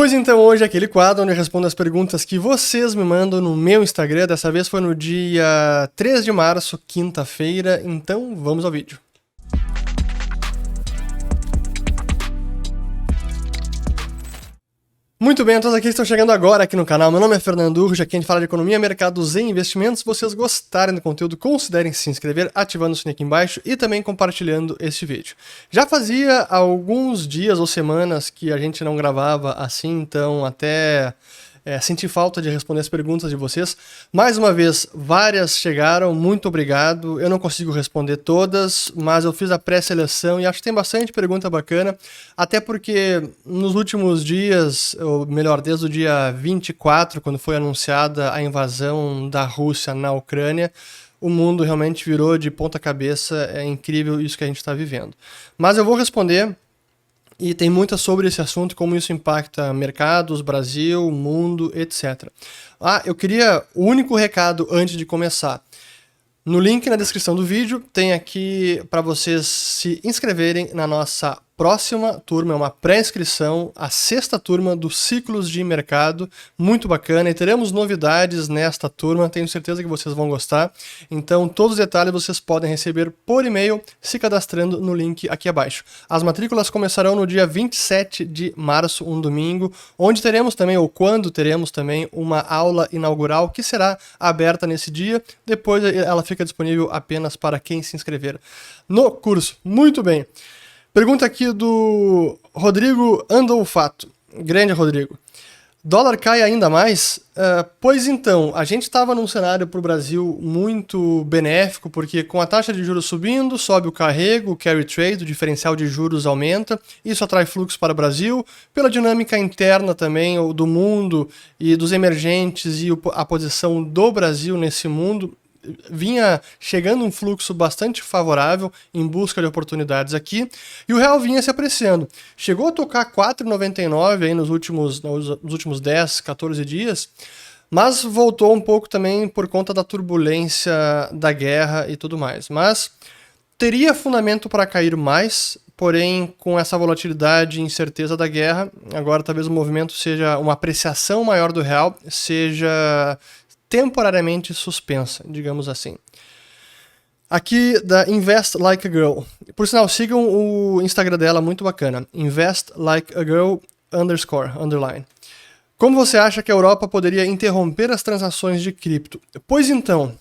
Pois então, hoje é aquele quadro onde eu respondo as perguntas que vocês me mandam no meu Instagram. Dessa vez foi no dia 3 de março, quinta-feira. Então, vamos ao vídeo. Muito bem, todos aqui estão chegando agora aqui no canal. Meu nome é Fernando Urge, aqui a gente fala de economia, mercados e investimentos. Se vocês gostarem do conteúdo, considerem se inscrever, ativando o sininho aqui embaixo e também compartilhando este vídeo. Já fazia alguns dias ou semanas que a gente não gravava assim, então até senti falta de responder as perguntas de vocês. Mais uma vez, várias chegaram, muito obrigado. Eu não consigo responder todas, mas eu fiz a pré-seleção e acho que tem bastante pergunta bacana, até porque nos últimos dias, ou melhor, desde o dia 24, quando foi anunciada a invasão da Rússia na Ucrânia, o mundo realmente virou de ponta cabeça. É incrível isso que a gente está vivendo. Mas eu vou responder. E tem muita sobre esse assunto, como isso impacta mercados, Brasil, mundo, etc. O único recado antes de começar. No link na descrição do vídeo tem aqui para vocês se inscreverem na nossa próxima turma, é uma pré-inscrição, a 6ª turma do Ciclos de Mercado, muito bacana, e teremos novidades nesta turma, tenho certeza que vocês vão gostar. Então todos os detalhes vocês podem receber por e-mail se cadastrando no link aqui abaixo. As matrículas começarão no dia 27 de março, um domingo, onde teremos também, ou quando teremos também, uma aula inaugural que será aberta nesse dia, depois ela fica disponível apenas para quem se inscrever no curso. Muito bem. Pergunta aqui do Rodrigo Andolfato. Grande Rodrigo. Dólar cai ainda mais? Pois então, a gente estava num cenário para o Brasil muito benéfico, porque com a taxa de juros subindo, sobe o carrego, o carry trade, o diferencial de juros aumenta, isso atrai fluxo para o Brasil, pela dinâmica interna também do mundo e dos emergentes e a posição do Brasil nesse mundo, vinha chegando um fluxo bastante favorável em busca de oportunidades aqui, e o real vinha se apreciando. Chegou a tocar 4,99 aí nos últimos 10, 14 dias, mas voltou um pouco também por conta da turbulência da guerra e tudo mais. Mas teria fundamento para cair mais, porém com essa volatilidade e incerteza da guerra, agora talvez o movimento seja uma apreciação maior do real, seja temporariamente suspensa, digamos assim. Aqui da Invest Like a Girl. Por sinal, sigam o Instagram dela, muito bacana. Invest Like a Girl __. Como você acha que a Europa poderia interromper as transações de cripto? Pois então,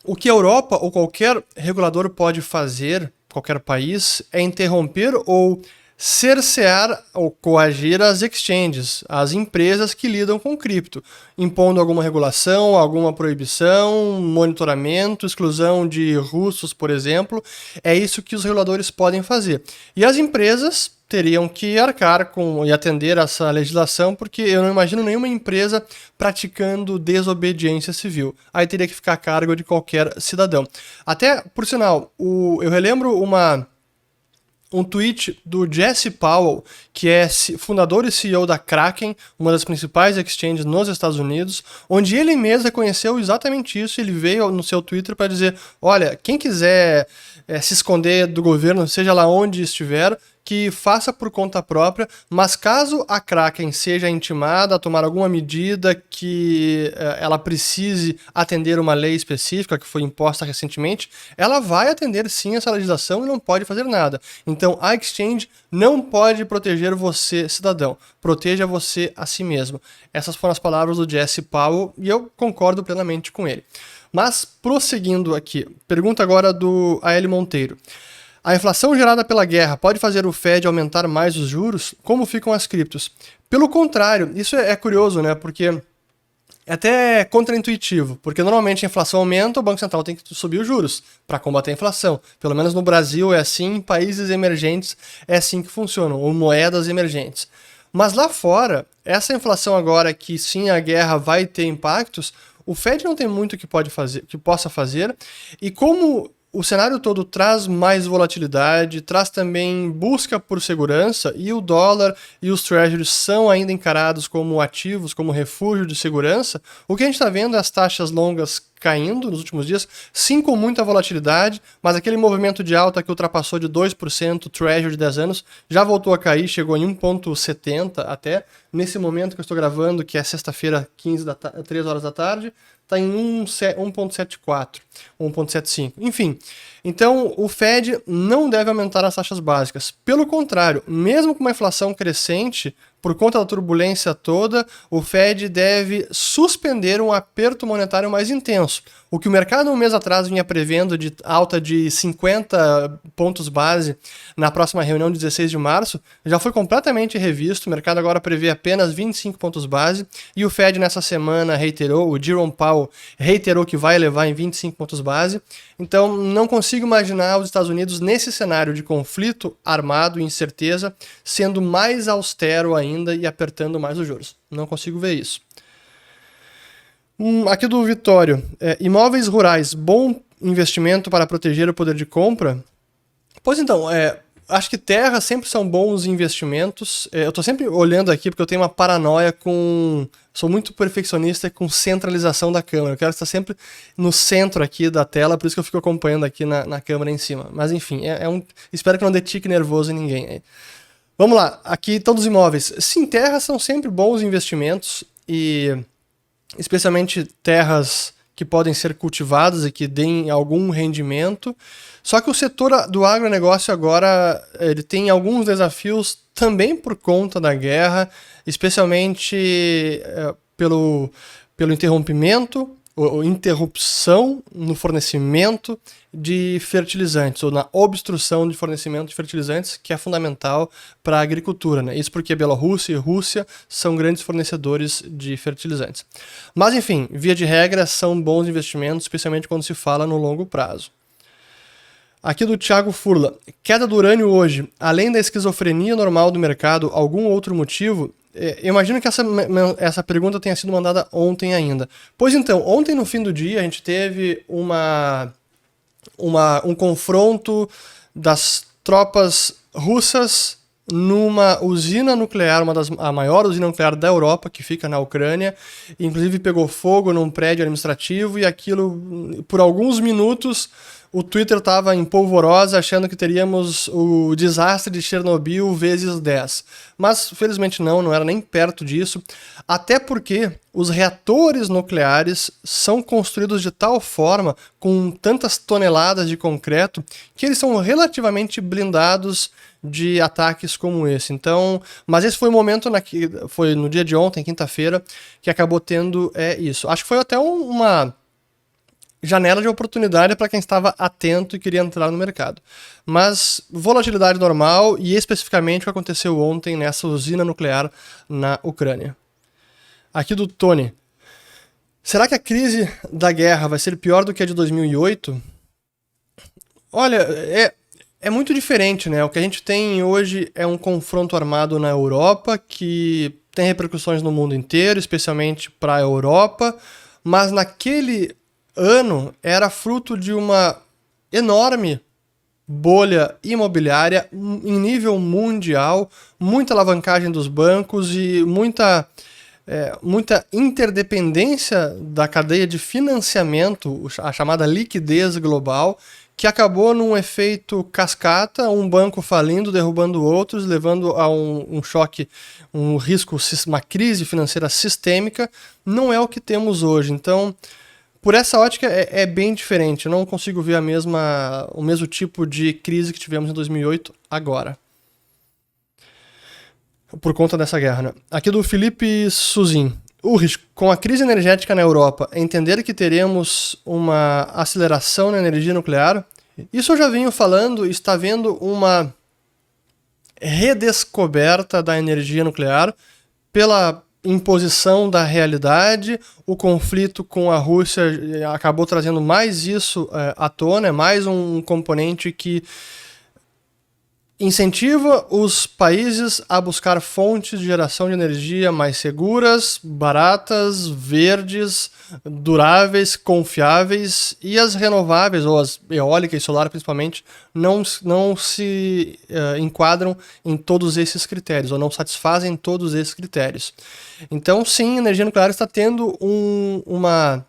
o que a Europa ou qualquer regulador pode fazer, qualquer país, é interromper ou cercear ou coagir as exchanges, as empresas que lidam com cripto, impondo alguma regulação, alguma proibição, monitoramento, exclusão de russos, por exemplo. É isso que os reguladores podem fazer. E as empresas teriam que arcar com e atender essa legislação, porque eu não imagino nenhuma empresa praticando desobediência civil. Aí teria que ficar a cargo de qualquer cidadão. Até, por sinal, eu relembro um tweet do Jesse Powell, que é fundador e CEO da Kraken, uma das principais exchanges nos Estados Unidos, onde ele mesmo reconheceu exatamente isso. Ele veio no seu Twitter para dizer, olha, quem quiser se esconder do governo, seja lá onde estiver, que faça por conta própria, mas caso a Kraken seja intimada a tomar alguma medida que ela precise atender uma lei específica que foi imposta recentemente, ela vai atender sim essa legislação e não pode fazer nada. Então a exchange não pode proteger você, cidadão. Proteja você a si mesmo. Essas foram as palavras do Jesse Powell e eu concordo plenamente com ele. Mas prosseguindo aqui, pergunta agora do A.L. Monteiro. A inflação gerada pela guerra pode fazer o Fed aumentar mais os juros? Como ficam as criptos? Pelo contrário, isso é curioso, né? Porque é até contraintuitivo, porque normalmente a inflação aumenta, o Banco Central tem que subir os juros para combater a inflação. Pelo menos no Brasil é assim, em países emergentes é assim que funcionam, ou moedas emergentes. Mas lá fora, essa inflação agora que sim a guerra vai ter impactos, o Fed não tem muito que possa fazer, e como o cenário todo traz mais volatilidade, traz também busca por segurança, e o dólar e os treasuries são ainda encarados como ativos, como refúgio de segurança, o que a gente está vendo é as taxas longas caindo nos últimos dias, sim com muita volatilidade, mas aquele movimento de alta que ultrapassou de 2%, Treasury de 10 anos, já voltou a cair, chegou em 1,70 até. Nesse momento que eu estou gravando, que é sexta-feira, 3 horas da tarde, está em 1,74, 1,75. Enfim, então o Fed não deve aumentar as taxas básicas. Pelo contrário, mesmo com uma inflação crescente, por conta da turbulência toda, o Fed deve suspender um aperto monetário mais intenso. O que o mercado um mês atrás vinha prevendo de alta de 50 pontos base na próxima reunião de 16 de março, já foi completamente revisto. O mercado agora prevê apenas 25 pontos base e o Fed nessa semana reiterou, o Jerome Powell reiterou que vai elevar em 25 pontos base. Então não consigo imaginar os Estados Unidos nesse cenário de conflito armado e incerteza sendo mais austero ainda e apertando mais os juros. Não consigo ver isso. Aqui do Vitório. Imóveis rurais, bom investimento para proteger o poder de compra? Pois então, acho que terras sempre são bons investimentos. Eu estou sempre olhando aqui porque eu tenho uma paranoia com... Sou muito perfeccionista com centralização da câmera. Eu quero estar sempre no centro aqui da tela, por isso que eu fico acompanhando aqui na câmera em cima. Mas enfim, espero que não dê tique nervoso em ninguém. Vamos lá, aqui todos os imóveis. Sim, terras são sempre bons investimentos e especialmente terras que podem ser cultivadas e que deem algum rendimento. Só que o setor do agronegócio agora ele tem alguns desafios também por conta da guerra, especialmente pelo interrompimento ou interrupção no fornecimento de fertilizantes, ou na obstrução de fornecimento de fertilizantes, que é fundamental para a agricultura, né? Isso porque Bielorrússia e Rússia são grandes fornecedores de fertilizantes. Mas, enfim, via de regra, são bons investimentos, especialmente quando se fala no longo prazo. Aqui do Thiago Furla. Queda do urânio hoje, além da esquizofrenia normal do mercado, algum outro motivo? Eu imagino que essa pergunta tenha sido mandada ontem ainda. Pois então, ontem no fim do dia a gente teve um confronto das tropas russas numa usina nuclear, a maior usina nuclear da Europa, que fica na Ucrânia. Inclusive pegou fogo num prédio administrativo e aquilo, por alguns minutos, o Twitter estava em polvorosa, achando que teríamos o desastre de Chernobyl vezes 10. Mas, felizmente não era nem perto disso. Até porque os reatores nucleares são construídos de tal forma, com tantas toneladas de concreto, que eles são relativamente blindados de ataques como esse. Então, mas esse foi o momento, foi no dia de ontem, quinta-feira, que acabou tendo isso. Acho que foi até uma janela de oportunidade para quem estava atento e queria entrar no mercado. Mas volatilidade normal e especificamente o que aconteceu ontem nessa usina nuclear na Ucrânia. Aqui do Tony. Será que a crise da guerra vai ser pior do que a de 2008? Olha, é muito diferente, né? O que a gente tem hoje é um confronto armado na Europa que tem repercussões no mundo inteiro, especialmente para a Europa, mas naquele ano era fruto de uma enorme bolha imobiliária em nível mundial, muita alavancagem dos bancos e muita interdependência da cadeia de financiamento, a chamada liquidez global, que acabou num efeito cascata, um banco falindo, derrubando outros, levando a um choque, um risco, uma crise financeira sistêmica. Não é o que temos hoje. Então, por essa ótica, é bem diferente. Eu não consigo ver o mesmo tipo de crise que tivemos em 2008 agora. Por conta dessa guerra, né? Aqui do Felipe Suzin. Ulrich, com a crise energética na Europa, entender que teremos uma aceleração na energia nuclear? Isso eu já venho falando, está havendo uma redescoberta da energia nuclear pela imposição da realidade. O conflito com a Rússia acabou trazendo mais isso à tona, é mais um componente que incentiva os países a buscar fontes de geração de energia mais seguras, baratas, verdes, duráveis, confiáveis, e as renováveis, ou as eólica e solar principalmente, não se enquadram em todos esses critérios, ou não satisfazem todos esses critérios. Então sim, a energia nuclear está tendo uma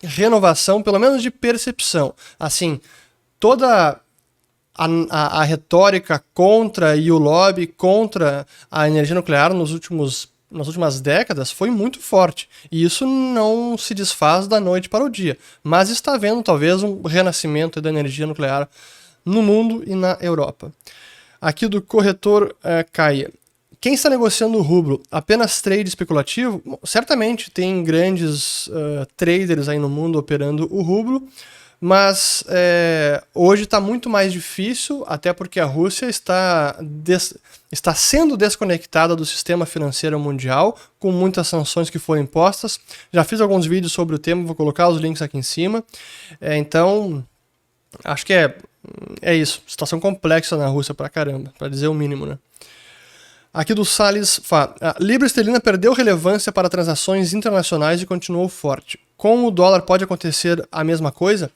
renovação, pelo menos de percepção. Assim, toda a retórica contra e o lobby contra a energia nuclear nas últimas décadas foi muito forte. E isso não se desfaz da noite para o dia. Mas está havendo talvez um renascimento da energia nuclear no mundo e na Europa. Aqui do corretor Caia. Quem está negociando o rublo? Apenas trade especulativo? Bom, certamente tem grandes traders aí no mundo operando o rublo, mas hoje está muito mais difícil, até porque a Rússia está sendo desconectada do sistema financeiro mundial, com muitas sanções que foram impostas. Já fiz alguns vídeos sobre o tema, vou colocar os links aqui em cima. Então, acho que é isso. Situação complexa na Rússia pra caramba, para dizer o mínimo, né? Aqui do Salles fala, a libra esterlina perdeu relevância para transações internacionais e continuou forte. Com o dólar pode acontecer a mesma coisa?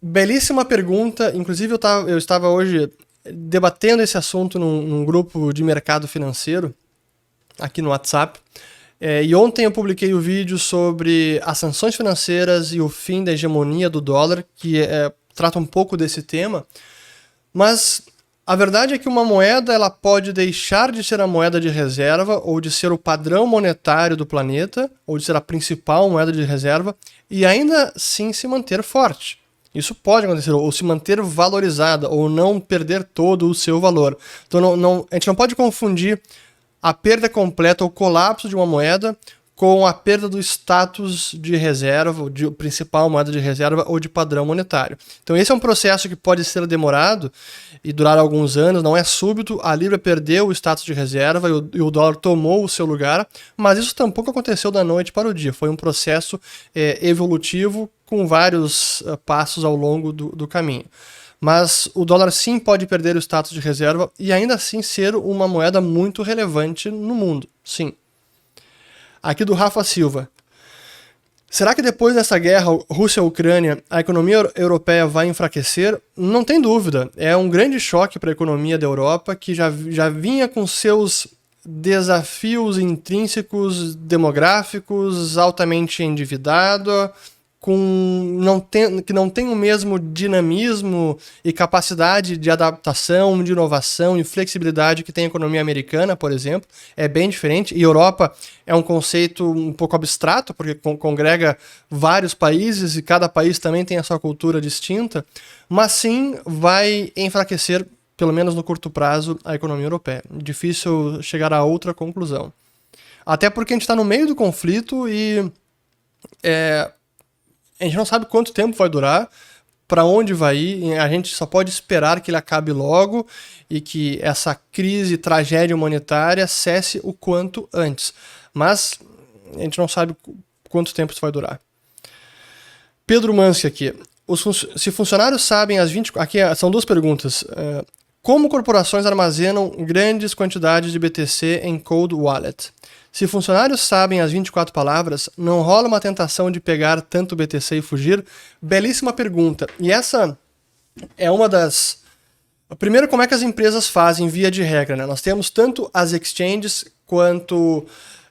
Belíssima pergunta, inclusive eu estava hoje debatendo esse assunto num grupo de mercado financeiro, aqui no WhatsApp, e ontem eu publiquei o vídeo sobre as sanções financeiras e o fim da hegemonia do dólar, que trata um pouco desse tema, mas a verdade é que uma moeda ela pode deixar de ser a moeda de reserva ou de ser o padrão monetário do planeta, ou de ser a principal moeda de reserva, e ainda assim se manter forte. Isso pode acontecer, ou se manter valorizada, ou não perder todo o seu valor. Então a gente não pode confundir a perda completa ou colapso de uma moeda com a perda do status de reserva, de principal moeda de reserva ou de padrão monetário. Então esse é um processo que pode ser demorado e durar alguns anos, não é súbito, a libra perdeu o status de reserva e o dólar tomou o seu lugar, mas isso tampouco aconteceu da noite para o dia, foi um processo evolutivo com vários passos ao longo do caminho. Mas o dólar sim pode perder o status de reserva e ainda assim ser uma moeda muito relevante no mundo, sim. Aqui do Rafa Silva. Será que depois dessa guerra Rússia-Ucrânia, a economia europeia vai enfraquecer? Não tem dúvida. É um grande choque para a economia da Europa, que já vinha com seus desafios intrínsecos demográficos, altamente endividada, que não tem o mesmo dinamismo e capacidade de adaptação, de inovação e flexibilidade que tem a economia americana, por exemplo. É bem diferente. E Europa é um conceito um pouco abstrato, porque congrega vários países e cada país também tem a sua cultura distinta, mas sim vai enfraquecer, pelo menos no curto prazo, a economia europeia. Difícil chegar a outra conclusão. Até porque a gente está no meio do conflito e a gente não sabe quanto tempo vai durar, para onde vai ir, a gente só pode esperar que ele acabe logo e que essa crise, tragédia humanitária cesse o quanto antes. Mas a gente não sabe quanto tempo isso vai durar. Pedro Mansi aqui. Se funcionários sabem aqui são duas perguntas. Como corporações armazenam grandes quantidades de BTC em cold wallet? Se funcionários sabem as 24 palavras, não rola uma tentação de pegar tanto BTC e fugir? Belíssima pergunta. E essa é uma das... Primeiro, como é que as empresas fazem via de regra, né? Nós temos tanto as exchanges quanto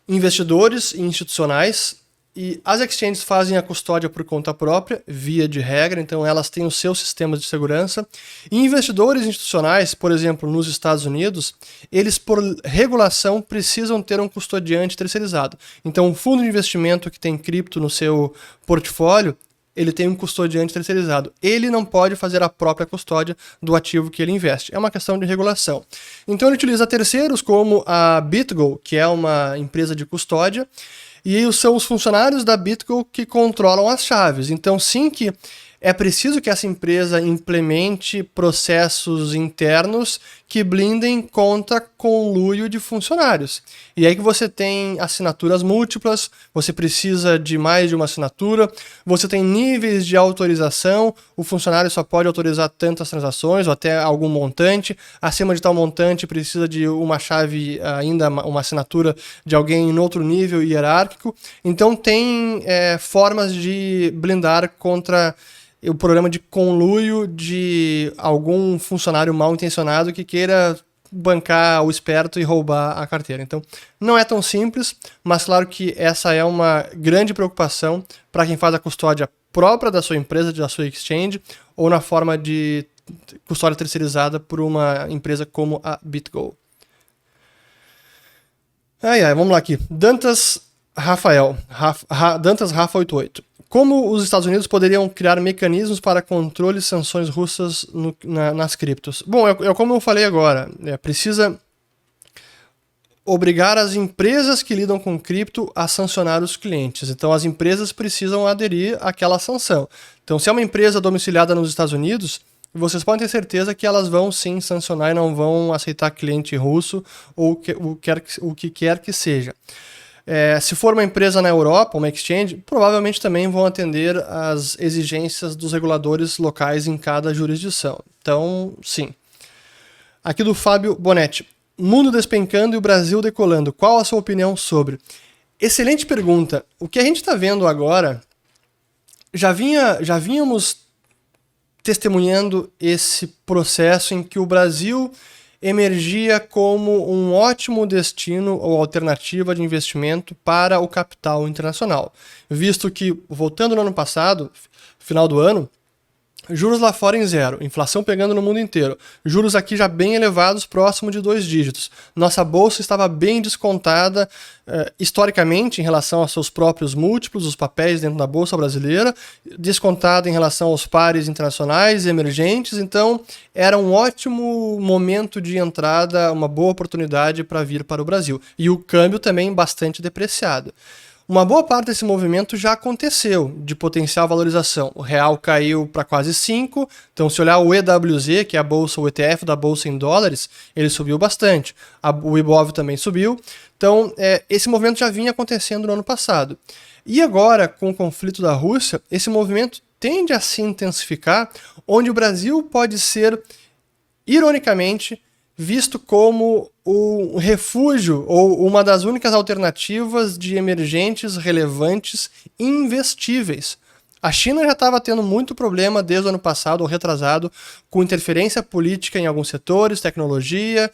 investidores e institucionais. E as exchanges fazem a custódia por conta própria, via de regra, então elas têm os seus sistemas de segurança. E investidores institucionais, por exemplo, nos Estados Unidos, eles, por regulação, precisam ter um custodiante terceirizado. Então, um fundo de investimento que tem cripto no seu portfólio, ele tem um custodiante terceirizado. Ele não pode fazer a própria custódia do ativo que ele investe. É uma questão de regulação. Então, ele utiliza terceiros como a BitGo, que é uma empresa de custódia, e são os funcionários da BitGo que controlam as chaves. Então, sim que é preciso que essa empresa implemente processos internos que blindem contra conluio de funcionários. E aí que você tem assinaturas múltiplas, você precisa de mais de uma assinatura, você tem níveis de autorização, o funcionário só pode autorizar tantas transações ou até algum montante, acima de tal montante precisa de uma chave, ainda uma assinatura de alguém em outro nível hierárquico. Então tem formas de blindar contra o problema de conluio de algum funcionário mal intencionado que queira bancar o esperto e roubar a carteira. Então, não é tão simples, mas claro que essa é uma grande preocupação para quem faz a custódia própria da sua empresa, da sua exchange, ou na forma de custódia terceirizada por uma empresa como a BitGo. Vamos lá aqui. Dantas Rafael, Dantas Rafa 88. Como os Estados Unidos poderiam criar mecanismos para controle e sanções russas nas criptos? Bom, como eu falei agora, precisa obrigar as empresas que lidam com cripto a sancionar os clientes. Então, as empresas precisam aderir àquela sanção. Então, se é uma empresa domiciliada nos Estados Unidos, vocês podem ter certeza que elas vão sim sancionar e não vão aceitar cliente russo ou o que quer que seja. Se for uma empresa na Europa, uma exchange, provavelmente também vão atender às exigências dos reguladores locais em cada jurisdição. Então, sim. Aqui do Fábio Bonetti. Mundo despencando e o Brasil decolando. Qual a sua opinião sobre? Excelente pergunta. O que a gente está vendo agora, já vínhamos testemunhando esse processo em que o Brasil emergia como um ótimo destino ou alternativa de investimento para o capital internacional. Visto que, voltando no ano passado, final do ano, juros lá fora em zero, inflação pegando no mundo inteiro, juros aqui já bem elevados, próximo de 2 dígitos. Nossa bolsa estava bem descontada historicamente em relação aos seus próprios múltiplos, os papéis dentro da bolsa brasileira, descontada em relação aos pares internacionais e emergentes, então era um ótimo momento de entrada, uma boa oportunidade para vir para o Brasil. E o câmbio também bastante depreciado. Uma boa parte desse movimento já aconteceu, de potencial valorização. O real caiu para quase 5, então se olhar o EWZ, que é a bolsa, o ETF da bolsa em dólares, ele subiu bastante. O Ibov também subiu. Então, esse movimento já vinha acontecendo no ano passado. E agora, com o conflito da Rússia, esse movimento tende a se intensificar, onde o Brasil pode ser, ironicamente, visto como o refúgio ou uma das únicas alternativas de emergentes relevantes e investíveis. A China já estava tendo muito problema desde o ano passado ou retrasado com interferência política em alguns setores, tecnologia,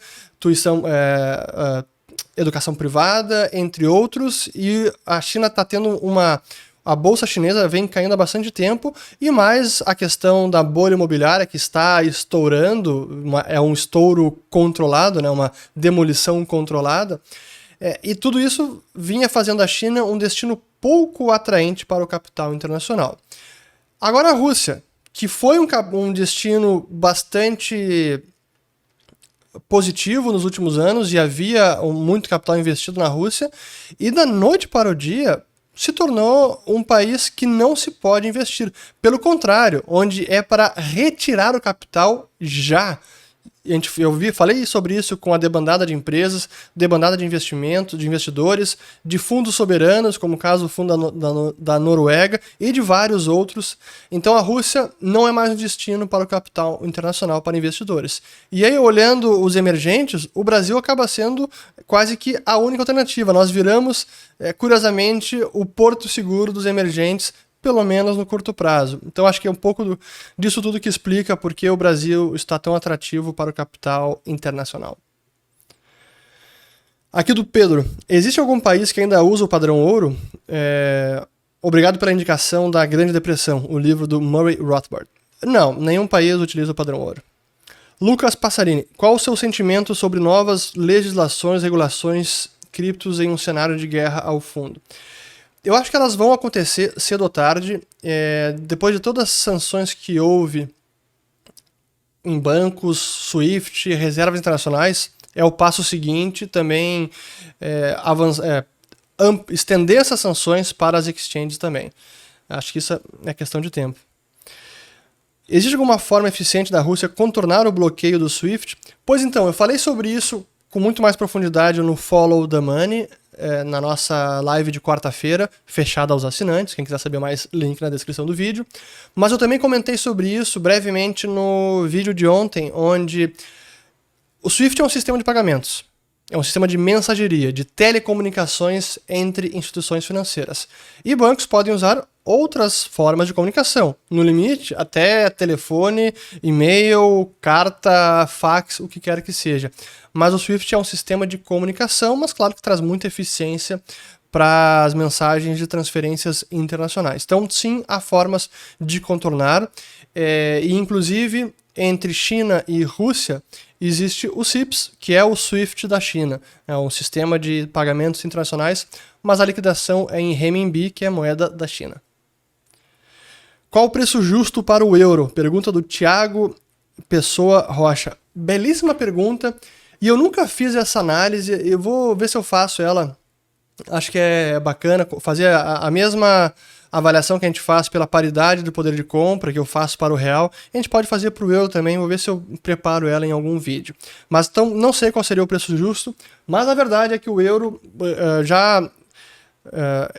educação privada, entre outros, e a China está tendo a bolsa chinesa vem caindo há bastante tempo, e mais a questão da bolha imobiliária que está estourando, é um estouro controlado, né, uma demolição controlada, e tudo isso vinha fazendo a China um destino pouco atraente para o capital internacional. Agora a Rússia, que foi um destino bastante positivo nos últimos anos, e havia muito capital investido na Rússia, e da noite para o dia se tornou um país que não se pode investir. Pelo contrário, onde é para retirar o capital já. Falei sobre isso com a debandada de empresas, debandada de investimentos, de investidores, de fundos soberanos, como o caso do fundo da Noruega e de vários outros. Então a Rússia não é mais um destino para o capital internacional para investidores. E aí, olhando os emergentes, o Brasil acaba sendo quase que a única alternativa. Nós viramos, curiosamente, o porto seguro dos emergentes, pelo menos no curto prazo. Então acho que é um pouco disso tudo que explica por que o Brasil está tão atrativo para o capital internacional. Aqui do Pedro. Existe algum país que ainda usa o padrão ouro? Obrigado pela indicação da Grande Depressão, o livro do Murray Rothbard. Não, nenhum país utiliza o padrão ouro. Lucas Passarini. Qual o seu sentimento sobre novas legislações, regulações criptos em um cenário de guerra ao fundo? Eu acho que elas vão acontecer cedo ou tarde, depois de todas as sanções que houve em bancos, SWIFT, reservas internacionais, é o passo seguinte também estender essas sanções para as exchanges também. Acho que isso é questão de tempo. Existe alguma forma eficiente da Rússia contornar o bloqueio do SWIFT? Pois então, eu falei sobre isso com muito mais profundidade no Follow the Money, na nossa live de quarta-feira, fechada aos assinantes. Quem quiser saber mais, link na descrição do vídeo. Mas eu também comentei sobre isso brevemente no vídeo de ontem, onde o SWIFT é um sistema de pagamentos. É um sistema de mensageria, de telecomunicações entre instituições financeiras. E bancos podem usar outras formas de comunicação. No limite, até telefone, e-mail, carta, fax, o que quer que seja. Mas o Swift é um sistema de comunicação, mas claro que traz muita eficiência para as mensagens de transferências internacionais. Então, sim, há formas de contornar, e inclusive entre China e Rússia existe o CIPS, que é o SWIFT da China. É um sistema de pagamentos internacionais, mas a liquidação é em renminbi, que é a moeda da China. Qual o preço justo para o euro? Pergunta do Thiago Pessoa Rocha. Belíssima pergunta, e eu nunca fiz essa análise, eu vou ver se eu faço ela. Acho que é bacana fazer a mesma avaliação que a gente faz pela paridade do poder de compra, que eu faço para o real, a gente pode fazer para o euro também, vou ver se eu preparo ela em algum vídeo. Mas então, não sei qual seria o preço justo, mas a verdade é que o euro,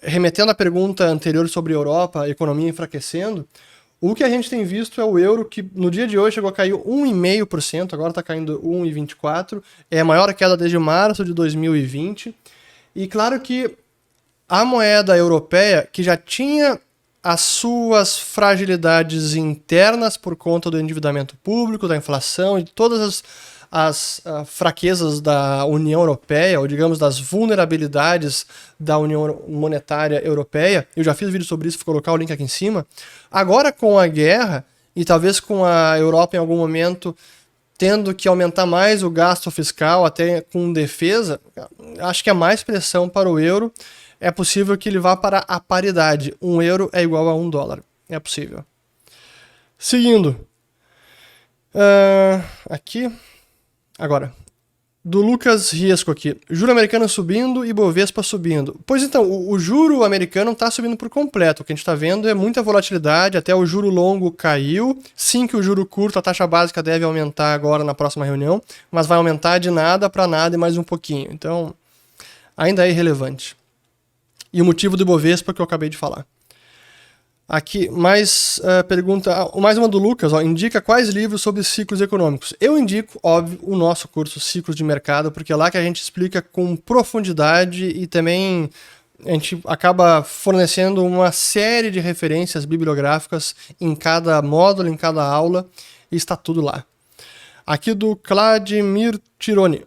remetendo à pergunta anterior sobre a Europa, a economia enfraquecendo, o que a gente tem visto é o euro que no dia de hoje chegou a cair 1,5%, agora está caindo 1,24%, é a maior queda desde março de 2020, e claro que a moeda europeia, que já tinha as suas fragilidades internas por conta do endividamento público, da inflação e de todas as fraquezas da União Europeia, ou digamos das vulnerabilidades da União Monetária Europeia, eu já fiz vídeo sobre isso, vou colocar o link aqui em cima. Agora com a guerra, e talvez com a Europa em algum momento tendo que aumentar mais o gasto fiscal, até com defesa, acho que é mais pressão para o euro. É possível que ele vá para a paridade. 1 euro é igual a 1 dólar. É possível. Seguindo. Aqui. Agora. Do Lucas Riesco aqui. Juro americano subindo e Bovespa subindo. Pois então, o juro americano está subindo por completo. O que a gente está vendo é muita volatilidade. Até o juro longo caiu. Sim que o juro curto, a taxa básica deve aumentar agora na próxima reunião. Mas vai aumentar de nada para nada e mais um pouquinho. Então, ainda é irrelevante. E o motivo do Ibovespa que eu acabei de falar. Aqui, mais pergunta, mais uma do Lucas, indica quais livros sobre ciclos econômicos. Eu indico, óbvio, o nosso curso Ciclos de Mercado, porque é lá que a gente explica com profundidade e também a gente acaba fornecendo uma série de referências bibliográficas em cada módulo, em cada aula, e está tudo lá. Aqui do Vladimir Tironi.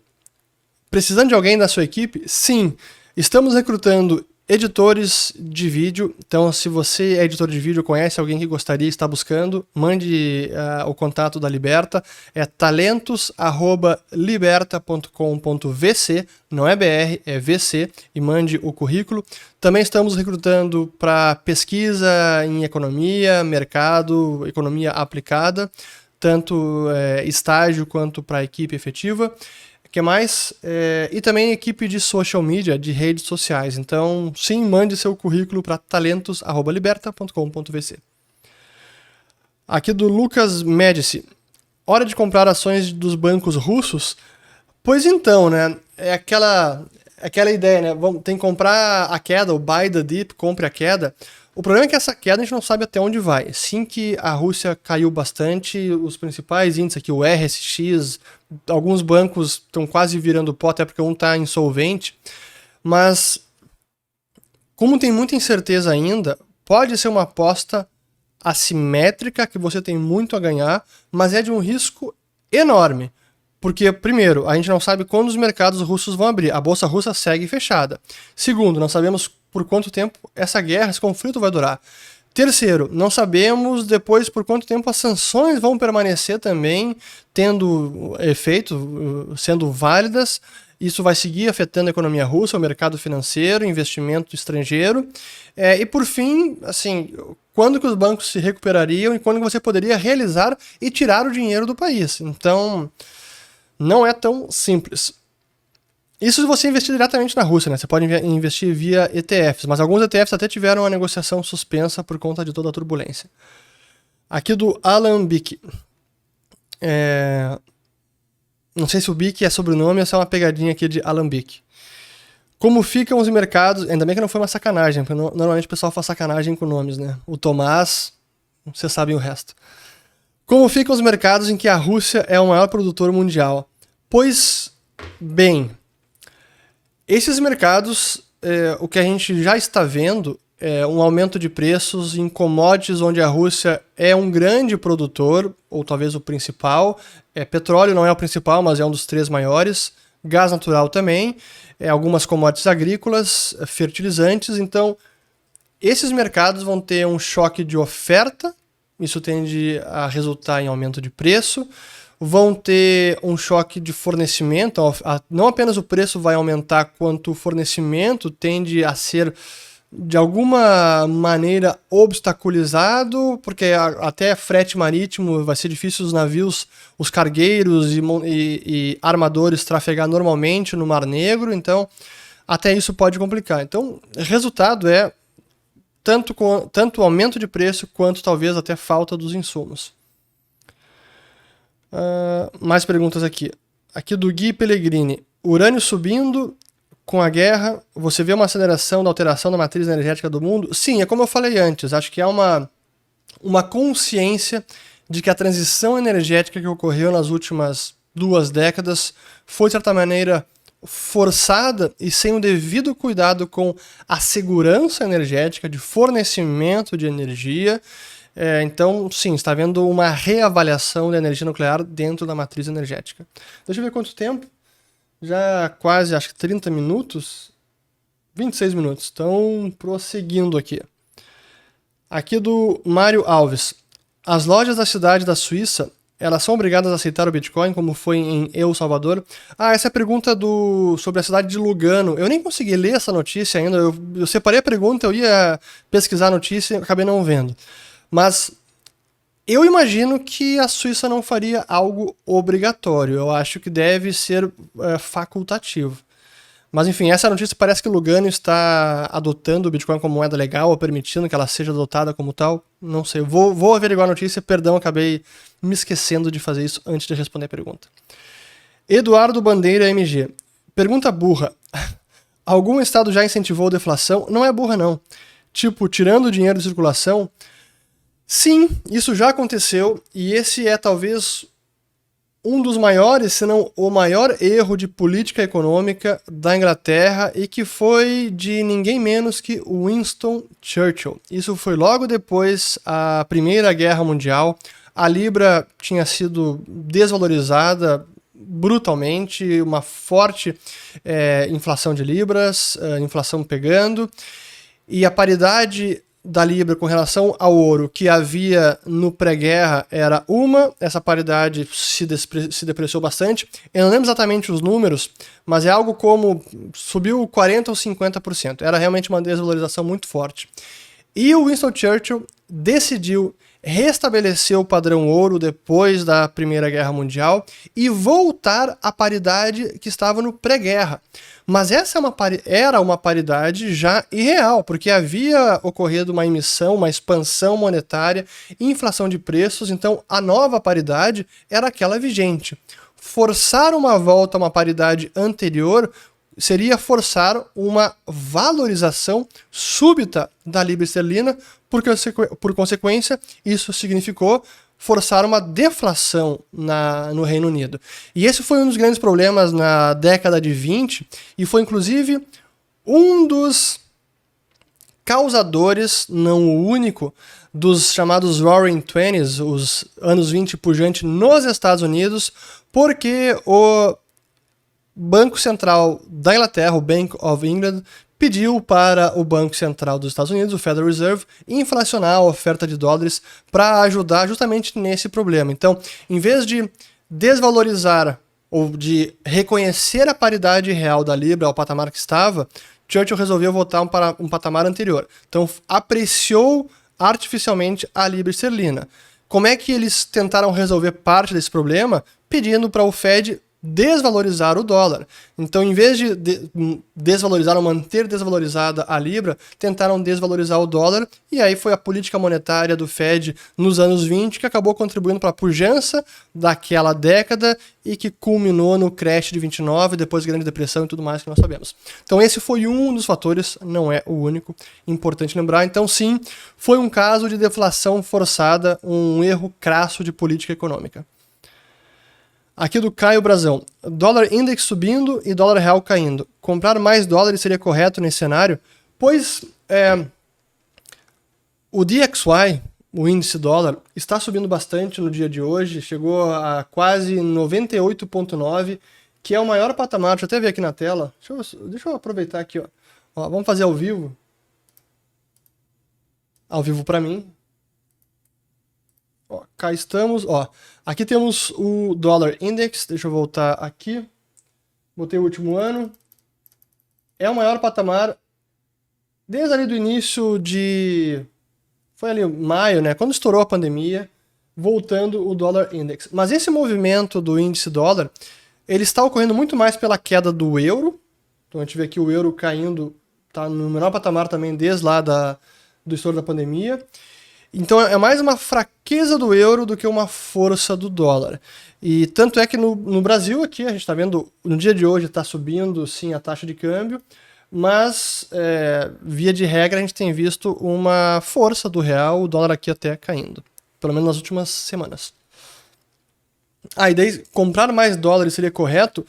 Precisando de alguém da sua equipe? Sim, estamos recrutando editores de vídeo. Então, se você é editor de vídeo, conhece alguém que gostaria, está buscando, mande o contato da Liberta. É talentos@liberta.com.vc, não é BR, é VC, e mande o currículo. Também estamos recrutando para pesquisa em economia, mercado, economia aplicada, tanto estágio quanto para equipe efetiva. O que mais? E também equipe de social media, de redes sociais. Então, sim, mande seu currículo para talentos@liberta.com.vc. Aqui do Lucas Medici. Hora de comprar ações dos bancos russos? Pois então, né? É aquela ideia, né? Tem que comprar a queda, o buy the dip, compre a queda. O problema é que essa queda a gente não sabe até onde vai. Sim que a Rússia caiu bastante, os principais índices aqui, o RSX, alguns bancos estão quase virando pó, até porque um está insolvente. Mas, como tem muita incerteza ainda, pode ser uma aposta assimétrica, que você tem muito a ganhar, mas é de um risco enorme. Porque, primeiro, a gente não sabe quando os mercados russos vão abrir. A bolsa russa segue fechada. Segundo, não sabemos por quanto tempo essa guerra, esse conflito vai durar. Terceiro, não sabemos depois por quanto tempo as sanções vão permanecer também, tendo efeito, sendo válidas. Isso vai seguir afetando a economia russa, o mercado financeiro, investimento estrangeiro. E por fim, assim, quando que os bancos se recuperariam e quando você poderia realizar e tirar o dinheiro do país. Então, não é tão simples. Isso se você investir diretamente na Rússia, né? Você pode investir via ETFs, mas alguns ETFs até tiveram a negociação suspensa por conta de toda a turbulência. Aqui do Alan Bick. Não sei se o Bick é sobrenome ou se é uma pegadinha aqui de Alan Bick. Como ficam os mercados... Ainda bem que não foi uma sacanagem, porque normalmente o pessoal faz sacanagem com nomes, né? O Tomás, vocês sabem o resto. Como ficam os mercados em que a Rússia é o maior produtor mundial? Pois bem... Esses mercados, o que a gente já está vendo um aumento de preços em commodities onde a Rússia é um grande produtor, ou talvez o principal. Petróleo não é o principal, mas é um dos 3 maiores. Gás natural também, algumas commodities agrícolas, fertilizantes. Então, esses mercados vão ter um choque de oferta, isso tende a resultar em aumento de preço. Vão ter um choque de fornecimento, não apenas o preço vai aumentar, quanto o fornecimento tende a ser, de alguma maneira, obstaculizado, porque até frete marítimo vai ser difícil os navios, os cargueiros e armadores trafegar normalmente no Mar Negro, até isso pode complicar. Então, o resultado é tanto aumento de preço, quanto talvez até falta dos insumos. Mais perguntas aqui. Aqui do Gui Pellegrini. Urânio subindo com a guerra, você vê uma aceleração da alteração da matriz energética do mundo? Sim, é como eu falei antes. Acho que há uma consciência de que a transição energética que ocorreu nas últimas 2 décadas foi, de certa maneira, forçada e sem o devido cuidado com a segurança energética, de fornecimento de energia. Então, sim, está havendo uma reavaliação da energia nuclear dentro da matriz energética. Deixa eu ver quanto tempo. Já quase, acho que 30 minutos. 26 minutos. Então, prosseguindo aqui. Aqui do Mário Alves. As lojas da cidade da Suíça, elas são obrigadas a aceitar o Bitcoin, como foi em El Salvador? Essa é a pergunta sobre a cidade de Lugano. Eu nem consegui ler essa notícia ainda. Eu separei a pergunta, eu ia pesquisar a notícia e acabei não vendo. Mas eu imagino que a Suíça não faria algo obrigatório. Eu acho que deve ser facultativo. Mas enfim, essa notícia parece que Lugano está adotando o Bitcoin como moeda legal, ou permitindo que ela seja adotada como tal. Não sei, vou averiguar a notícia. Perdão, acabei me esquecendo de fazer isso antes de responder a pergunta. Eduardo Bandeira MG. Pergunta burra. Algum estado já incentivou a deflação? Não é burra, não. Tipo, tirando o dinheiro de circulação... Sim, isso já aconteceu, e esse é talvez um dos maiores, se não o maior erro de política econômica da Inglaterra, e que foi de ninguém menos que Winston Churchill. Isso foi logo depois da Primeira Guerra Mundial. A Libra tinha sido desvalorizada brutalmente, uma forte inflação de libras, inflação pegando, e a paridade da Libra com relação ao ouro que havia no pré-guerra era essa paridade se depreciou bastante. Eu não lembro exatamente os números, mas é algo como subiu 40% ou 50%. Era realmente uma desvalorização muito forte. E o Winston Churchill decidiu restabelecer o padrão ouro depois da Primeira Guerra Mundial e voltar à paridade que estava no pré-guerra. Mas essa era uma paridade já irreal, porque havia ocorrido uma emissão, uma expansão monetária, inflação de preços, então a nova paridade era aquela vigente. Forçar uma volta a uma paridade anterior seria forçar uma valorização súbita da libra esterlina, por consequência, isso significou forçar uma deflação no Reino Unido. E esse foi um dos grandes problemas na década de 20, e foi inclusive um dos causadores, não o único, dos chamados Roaring Twenties, os anos 20 por diante nos Estados Unidos, porque o Banco Central da Inglaterra, o Bank of England, pediu para o Banco Central dos Estados Unidos, o Federal Reserve, inflacionar a oferta de dólares para ajudar justamente nesse problema. Então, em vez de desvalorizar ou de reconhecer a paridade real da Libra ao patamar que estava, Churchill resolveu voltar para um patamar anterior. Então, apreciou artificialmente a Libra esterlina. Como é que eles tentaram resolver parte desse problema? Pedindo para o Fed desvalorizar o dólar. Então, em vez de desvalorizar ou manter desvalorizada a Libra, tentaram desvalorizar o dólar, e aí foi a política monetária do Fed nos anos 20 que acabou contribuindo para a pujança daquela década e que culminou no crash de 29, depois da Grande Depressão e tudo mais que nós sabemos. Então, esse foi um dos fatores, não é o único, importante lembrar. Então, sim, foi um caso de deflação forçada, um erro crasso de política econômica. Aqui do Caio Brazão. Dólar index subindo e dólar real caindo. Comprar mais dólares seria correto nesse cenário? Pois, O DXY, o índice dólar, está subindo bastante no dia de hoje, chegou a quase 98,9, que é o maior patamar. Deixa eu até ver aqui na tela. Deixa eu aproveitar aqui, ó. Ó, vamos fazer ao vivo. Ao vivo para mim. Ó, cá estamos. Ó, aqui temos o Dollar Index. Deixa eu voltar aqui. Botei o último ano. É o maior patamar desde ali do início de... Foi ali maio, né? Quando estourou a pandemia, voltando o Dollar Index. Mas esse movimento do índice dólar, ele está ocorrendo muito mais pela queda do euro. Então a gente vê aqui o euro caindo, tá no menor patamar também desde lá do estouro da pandemia. Então é mais uma fraqueza do euro do que uma força do dólar. E tanto é que no Brasil aqui, a gente está vendo, no dia de hoje está subindo sim a taxa de câmbio, mas via de regra a gente tem visto uma força do real, o dólar aqui até caindo, pelo menos nas últimas semanas. E daí comprar mais dólares seria correto?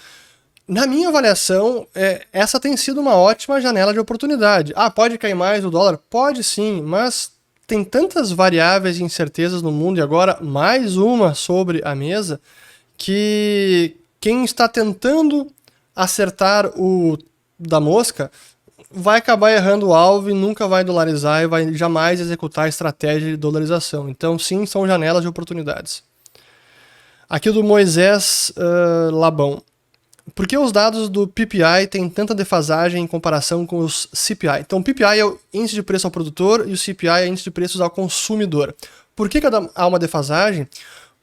Na minha avaliação, essa tem sido uma ótima janela de oportunidade. Pode cair mais o dólar? Pode sim, mas tem tantas variáveis e incertezas no mundo, e agora mais uma sobre a mesa, que quem está tentando acertar o da mosca vai acabar errando o alvo e nunca vai dolarizar e vai jamais executar a estratégia de dolarização. Então sim, são janelas de oportunidades. Aqui do Moisés Labão. Por que os dados do PPI têm tanta defasagem em comparação com os CPI? Então, o PPI é o índice de preço ao produtor e o CPI é o índice de preços ao consumidor. Por que há uma defasagem?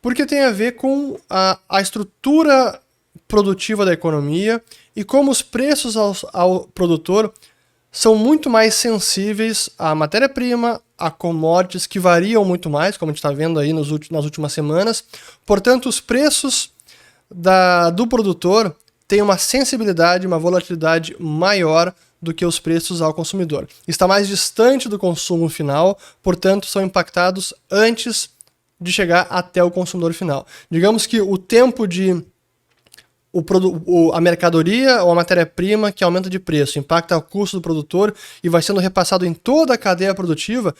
Porque tem a ver com a estrutura produtiva da economia e como os preços ao produtor são muito mais sensíveis à matéria-prima, a commodities que variam muito mais, como a gente está vendo aí nas últimas semanas. Portanto, os preços do produtor têm uma sensibilidade, uma volatilidade maior do que os preços ao consumidor. Está mais distante do consumo final, portanto, são impactados antes de chegar até o consumidor final. Digamos que o tempo de a mercadoria ou a matéria-prima que aumenta de preço impacta o custo do produtor e vai sendo repassado em toda a cadeia produtiva,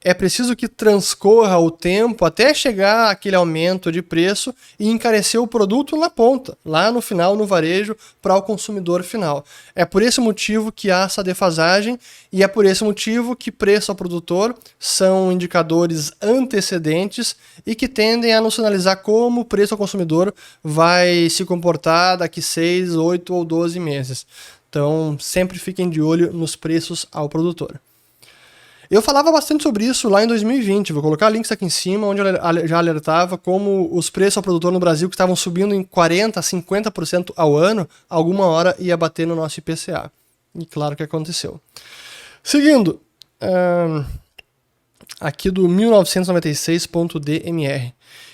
é preciso que transcorra o tempo até chegar aquele aumento de preço e encarecer o produto na ponta, lá no final, no varejo, para o consumidor final. É por esse motivo que há essa defasagem e é por esse motivo que preço ao produtor são indicadores antecedentes e que tendem a nos sinalizar como o preço ao consumidor vai se comportar daqui 6, 8 ou 12 meses. Então, sempre fiquem de olho nos preços ao produtor. Eu falava bastante sobre isso lá em 2020, vou colocar links aqui em cima, onde eu já alertava como os preços ao produtor no Brasil, que estavam subindo em 40%, 50% ao ano, alguma hora ia bater no nosso IPCA. E claro que aconteceu. Seguindo, aqui do 1996.dmr.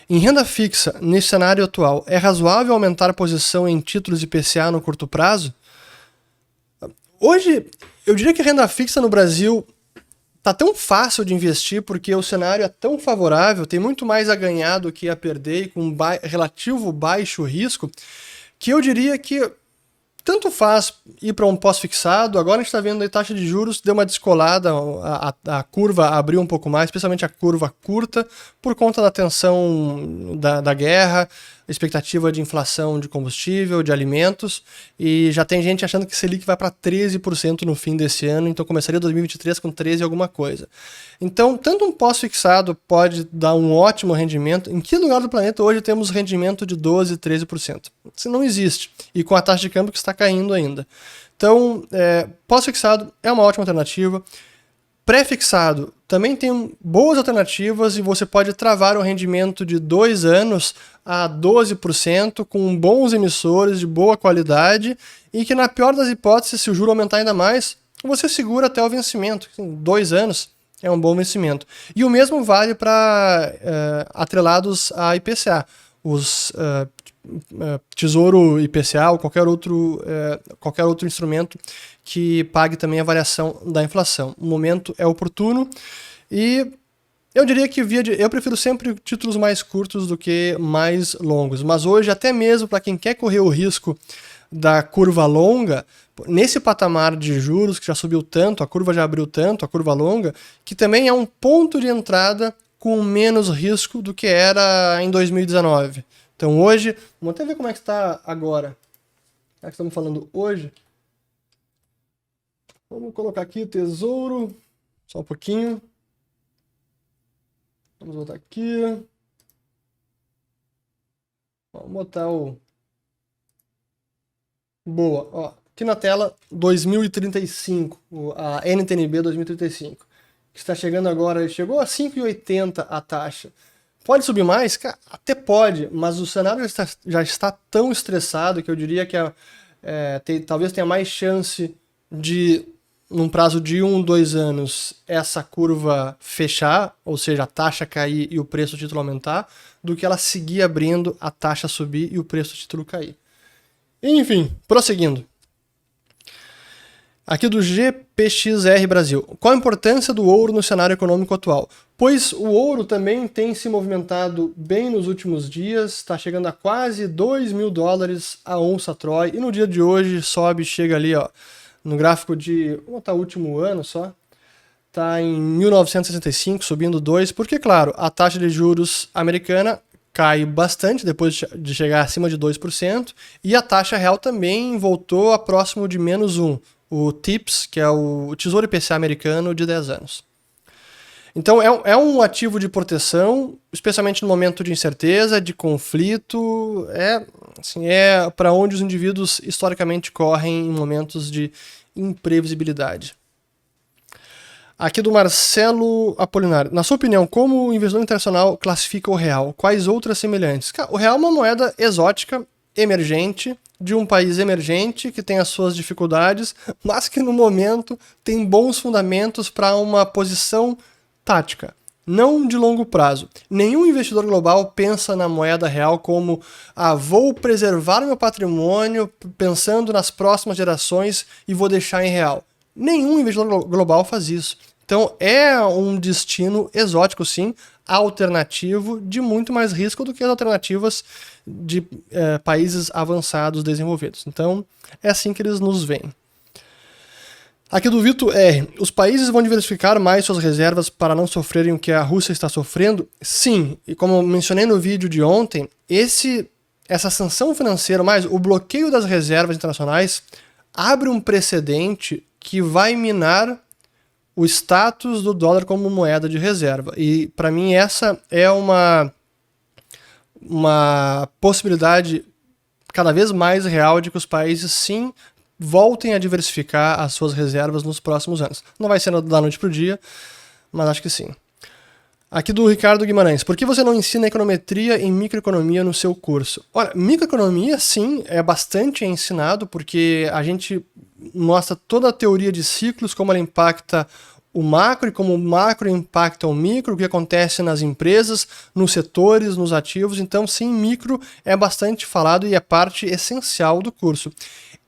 Em renda fixa, nesse cenário atual, é razoável aumentar a posição em títulos IPCA no curto prazo? Hoje, eu diria que renda fixa no Brasil tá tão fácil de investir porque o cenário é tão favorável, tem muito mais a ganhar do que a perder e com relativo baixo risco, que eu diria que tanto faz ir para um pós-fixado. Agora a gente está vendo a taxa de juros deu uma descolada, a curva abriu um pouco mais, especialmente a curva curta, por conta da tensão da guerra, expectativa de inflação de combustível, de alimentos, e já tem gente achando que Selic vai para 13% no fim desse ano, então começaria 2023 com 13 alguma coisa. Então, tanto um pós-fixado pode dar um ótimo rendimento. Em que lugar do planeta hoje temos rendimento de 12%, 13%? Isso não existe. E com a taxa de câmbio que está caindo ainda. Então, pós-fixado é uma ótima alternativa. Pré-fixado também tem boas alternativas e você pode travar um rendimento de 2 anos a 12% com bons emissores de boa qualidade e que, na pior das hipóteses, se o juro aumentar ainda mais, você segura até o vencimento. 2 anos é um bom vencimento. E o mesmo vale para atrelados a IPCA. Os Tesouro IPCA ou qualquer outro instrumento que pague também a variação da inflação. O momento é oportuno e eu diria que eu prefiro sempre títulos mais curtos do que mais longos, mas hoje até mesmo para quem quer correr o risco da curva longa, nesse patamar de juros que já subiu tanto, a curva já abriu tanto, a curva longa, que também é um ponto de entrada com menos risco do que era em 2019. Então hoje, vamos até ver como é que está agora. Já que estamos falando hoje, vamos colocar aqui Tesouro, só um pouquinho. Vamos botar aqui. Vamos botar o... Boa, ó, aqui na tela 2035, a NTNB 2035, que está chegando agora, chegou a 5,80 a taxa. Pode subir mais? Cara, até pode, mas o cenário já está tão estressado que eu diria que talvez tenha mais chance de, num prazo de 2 anos, essa curva fechar, ou seja, a taxa cair e o preço do título aumentar, do que ela seguir abrindo, a taxa subir e o preço do título cair. Enfim, prosseguindo. Aqui do GPXR Brasil. Qual a importância do ouro no cenário econômico atual? Pois o ouro também tem se movimentado bem nos últimos dias, está chegando a quase $2.000 a onça Troy, e no dia de hoje sobe, chega ali, ó, no gráfico de, vamos botar o último ano só, está em 1965, subindo 2, porque, claro, a taxa de juros americana cai bastante depois de chegar acima de 2%, e a taxa real também voltou a próximo de -1, o TIPS, que é o Tesouro IPCA americano de 10 anos. Então é um ativo de proteção, especialmente no momento de incerteza, de conflito, é para onde os indivíduos historicamente correm em momentos de imprevisibilidade. Aqui do Marcelo Apolinário. Na sua opinião, como o investidor internacional classifica o real? Quais outras semelhantes? O real é uma moeda exótica, emergente, de um país emergente que tem as suas dificuldades, mas que no momento tem bons fundamentos para uma posição tática, não de longo prazo. Nenhum investidor global pensa na moeda real como vou preservar meu patrimônio pensando nas próximas gerações e vou deixar em real. Nenhum investidor global faz isso. Então é um destino exótico, sim, alternativo, de muito mais risco do que as alternativas de países avançados, desenvolvidos. Então é assim que eles nos veem. Aqui do Vitor R. Os países vão diversificar mais suas reservas para não sofrerem o que a Rússia está sofrendo? Sim, e como eu mencionei no vídeo de ontem, essa sanção financeira, mais o bloqueio das reservas internacionais, abre um precedente que vai minar o status do dólar como moeda de reserva. E para mim essa é uma possibilidade cada vez mais real de que os países sim voltem a diversificar as suas reservas nos próximos anos. Não vai ser da noite para o dia, mas acho que sim. Aqui do Ricardo Guimarães. Por que você não ensina econometria e microeconomia no seu curso? Olha, microeconomia sim, é bastante ensinado, porque a gente mostra toda a teoria de ciclos, como ela impacta o macro e como o macro impacta o micro, o que acontece nas empresas, nos setores, nos ativos. Então sim, micro é bastante falado e é parte essencial do curso.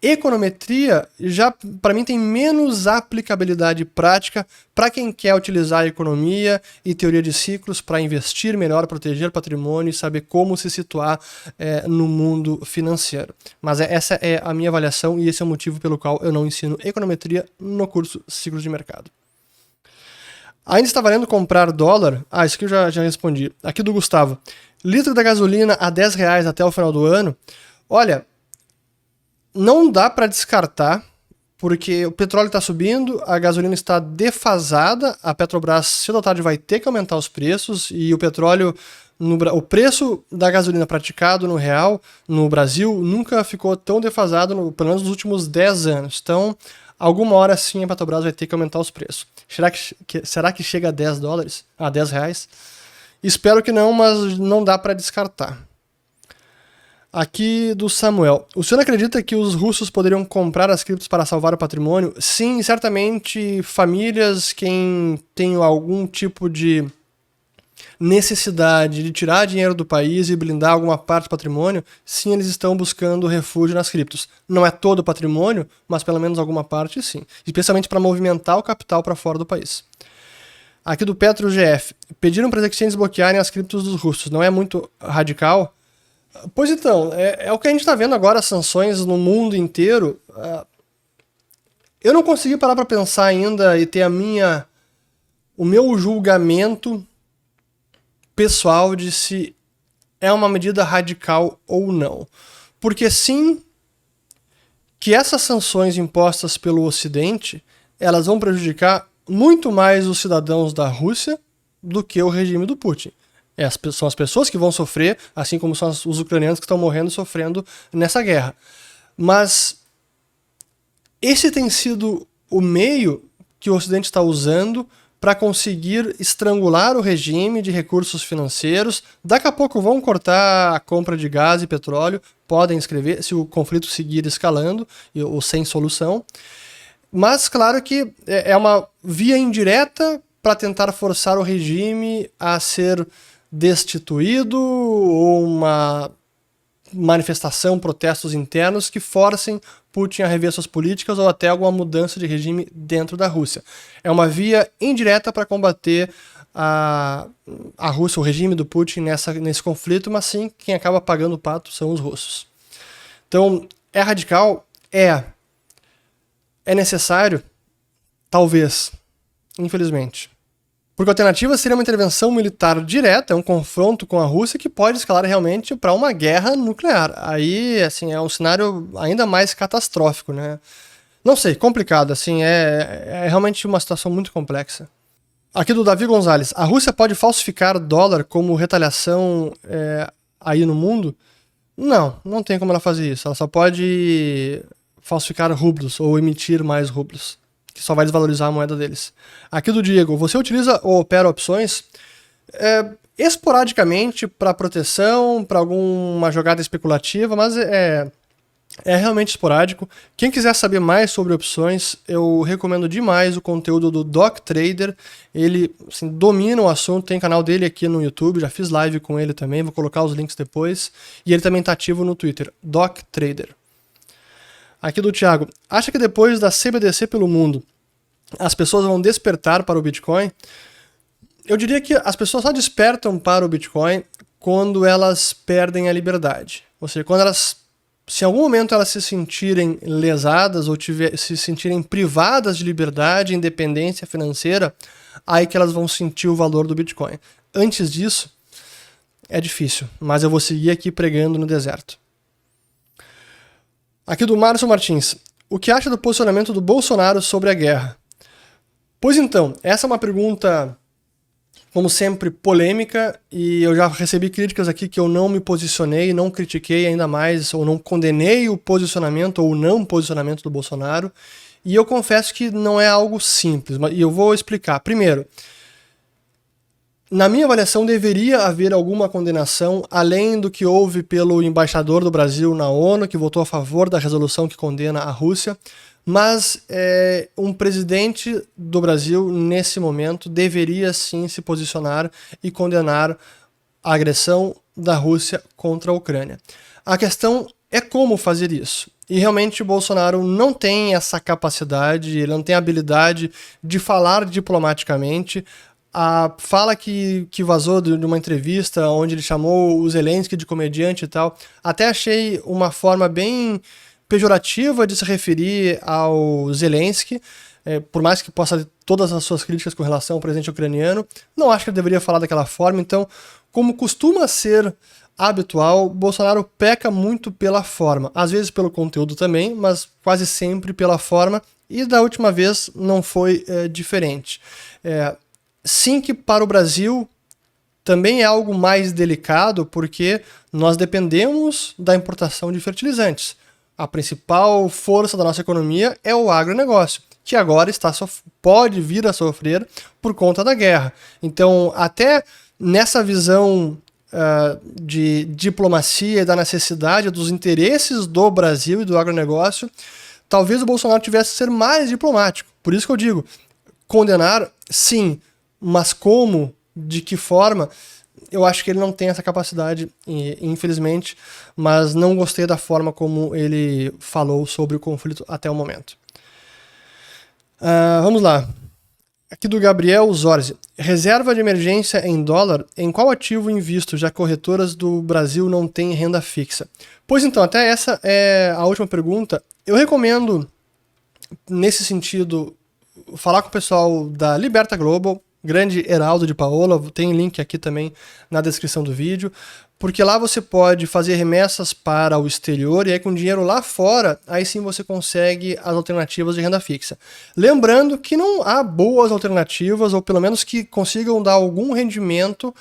Econometria já, para mim, tem menos aplicabilidade prática para quem quer utilizar a economia e teoria de ciclos para investir melhor, proteger patrimônio e saber como se situar no mundo financeiro. Mas essa é a minha avaliação e esse é o motivo pelo qual eu não ensino econometria no curso Ciclos de Mercado. Ainda está valendo comprar dólar? Isso aqui eu já respondi. Aqui do Gustavo. Litro da gasolina a R$10 até o final do ano? Olha, não dá para descartar, porque o petróleo está subindo, a gasolina está defasada, a Petrobras cedo ou tarde vai ter que aumentar os preços, e o petróleo, o preço da gasolina praticado no real, no Brasil, nunca ficou tão defasado, pelo menos nos últimos 10 anos. Então, alguma hora sim a Petrobras vai ter que aumentar os preços. Será que chega a $10? A R$10? Espero que não, mas não dá para descartar. Aqui do Samuel. O senhor acredita que os russos poderiam comprar as criptos para salvar o patrimônio? Sim, certamente famílias, quem tem algum tipo de necessidade de tirar dinheiro do país e blindar alguma parte do patrimônio, sim, eles estão buscando refúgio nas criptos. Não é todo o patrimônio, mas pelo menos alguma parte sim. Especialmente para movimentar o capital para fora do país. Aqui do Petro GF. Pediram para as exchanges bloquearem as criptos dos russos. Não é muito radical? Pois então, é o que a gente está vendo agora, as sanções no mundo inteiro. Eu não consegui parar para pensar ainda e ter o meu julgamento pessoal de se é uma medida radical ou não. Porque sim, que essas sanções impostas pelo Ocidente, elas vão prejudicar muito mais os cidadãos da Rússia do que o regime do Putin. São as pessoas que vão sofrer, assim como são os ucranianos que estão morrendo e sofrendo nessa guerra. Mas esse tem sido o meio que o Ocidente está usando para conseguir estrangular o regime de recursos financeiros. Daqui a pouco vão cortar a compra de gás e petróleo, podem escrever, se o conflito seguir escalando ou sem solução. Mas claro que é uma via indireta para tentar forçar o regime a ser destituído, ou uma manifestação, protestos internos que forcem Putin a rever suas políticas ou até alguma mudança de regime dentro da Rússia. É uma via indireta para combater a Rússia, o regime do Putin nesse conflito, mas sim, quem acaba pagando o pato são os russos. Então, é radical? É necessário? Talvez. Infelizmente. Porque a alternativa seria uma intervenção militar direta, um confronto com a Rússia que pode escalar realmente para uma guerra nuclear. Aí, assim, é um cenário ainda mais catastrófico, né? Não sei, complicado, assim, é realmente uma situação muito complexa. Aqui do Davi Gonzalez. A Rússia pode falsificar dólar como retaliação aí no mundo? Não tem como ela fazer isso. Ela só pode falsificar rublos ou emitir mais rublos, que só vai desvalorizar a moeda deles. Aqui do Diego, você utiliza ou opera opções esporadicamente para proteção, para alguma jogada especulativa, mas é realmente esporádico. Quem quiser saber mais sobre opções, eu recomendo demais o conteúdo do Doc Trader. Ele assim, domina o assunto, tem canal dele aqui no YouTube, já fiz live com ele também, vou colocar os links depois. E ele também está ativo no Twitter, Doc Trader. Aqui do Thiago, acha que depois da CBDC pelo mundo, as pessoas vão despertar para o Bitcoin? Eu diria que as pessoas só despertam para o Bitcoin quando elas perdem a liberdade. Ou seja, se em algum momento elas se sentirem lesadas ou se sentirem privadas de liberdade e independência financeira, aí que elas vão sentir o valor do Bitcoin. Antes disso, é difícil, mas eu vou seguir aqui pregando no deserto. Aqui do Márcio Martins. O que acha do posicionamento do Bolsonaro sobre a guerra? Pois então, essa é uma pergunta, como sempre, polêmica, e eu já recebi críticas aqui que eu não me posicionei, não critiquei ainda mais, ou não condenei o posicionamento ou não posicionamento do Bolsonaro, e eu confesso que não é algo simples, e eu vou explicar. Primeiro, na minha avaliação, deveria haver alguma condenação, além do que houve pelo embaixador do Brasil na ONU, que votou a favor da resolução que condena a Rússia, mas um presidente do Brasil, nesse momento, deveria sim se posicionar e condenar a agressão da Rússia contra a Ucrânia. A questão é como fazer isso. E realmente o Bolsonaro não tem essa capacidade, ele não tem a habilidade de falar diplomaticamente. A fala que vazou de uma entrevista onde ele chamou o Zelensky de comediante e tal, até achei uma forma bem pejorativa de se referir ao Zelensky, por mais que possa ter todas as suas críticas com relação ao presidente ucraniano, não acho que ele deveria falar daquela forma. Então, como costuma ser habitual, Bolsonaro peca muito pela forma, às vezes pelo conteúdo também, mas quase sempre pela forma, e da última vez não foi diferente. Sim, que para o Brasil também é algo mais delicado, porque nós dependemos da importação de fertilizantes. A principal força da nossa economia é o agronegócio, que agora pode vir a sofrer por conta da guerra. Então, até nessa visão de diplomacia e da necessidade dos interesses do Brasil e do agronegócio, talvez o Bolsonaro tivesse que ser mais diplomático. Por isso que eu digo, condenar, sim, mas como, de que forma, eu acho que ele não tem essa capacidade, infelizmente, mas não gostei da forma como ele falou sobre o conflito até o momento. Vamos lá. Aqui do Gabriel Zorzi. Reserva de emergência em dólar, em qual ativo invisto, já corretoras do Brasil não têm renda fixa? Pois então, até essa é a última pergunta. Eu recomendo, nesse sentido, falar com o pessoal da Liberta Global, grande Heraldo de Paola, tem link aqui também na descrição do vídeo, porque lá você pode fazer remessas para o exterior e aí com dinheiro lá fora, aí sim você consegue as alternativas de renda fixa. Lembrando que não há boas alternativas, ou pelo menos que consigam dar algum rendimento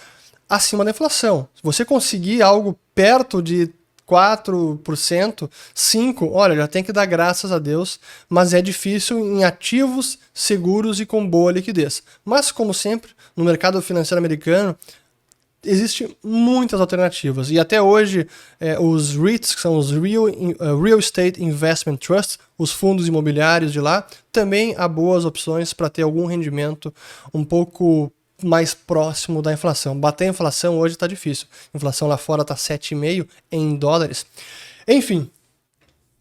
acima da inflação. Se você conseguir algo perto de 4%, 5%, olha, já tem que dar graças a Deus, mas é difícil em ativos seguros e com boa liquidez. Mas, como sempre, no mercado financeiro americano, existem muitas alternativas. E até hoje, os REITs, que são os Real Estate Investment Trusts, os fundos imobiliários de lá, também há boas opções para ter algum rendimento um pouco mais próximo da inflação. Bater a inflação hoje está difícil. A inflação lá fora está 7,5 em dólares. Enfim,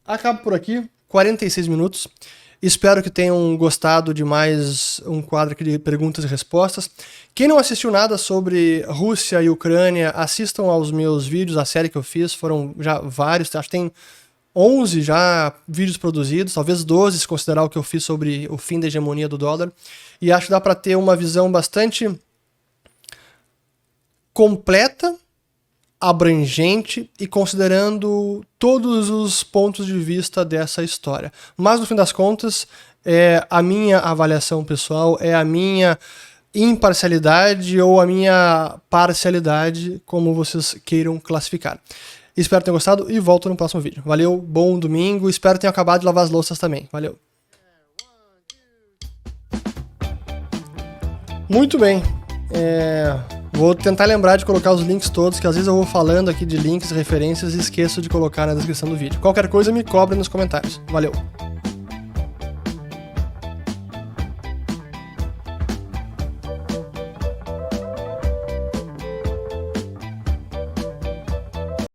acabo por aqui. 46 minutos. Espero que tenham gostado de mais um quadro aqui de perguntas e respostas. Quem não assistiu nada sobre Rússia e Ucrânia, assistam aos meus vídeos, a série que eu fiz. Foram já vários, acho que tem 11 já vídeos produzidos, talvez 12 se considerar o que eu fiz sobre o fim da hegemonia do dólar. E acho que dá para ter uma visão bastante completa, abrangente e considerando todos os pontos de vista dessa história. Mas no fim das contas, é a minha avaliação pessoal, é a minha imparcialidade ou a minha parcialidade, como vocês queiram classificar. Espero que tenham gostado e volto no próximo vídeo. Valeu, bom domingo, espero que tenham acabado de lavar as louças também. Valeu. Muito bem. Vou tentar lembrar de colocar os links todos, que às vezes eu vou falando aqui de links, referências e esqueço de colocar na descrição do vídeo. Qualquer coisa me cobre nos comentários. Valeu!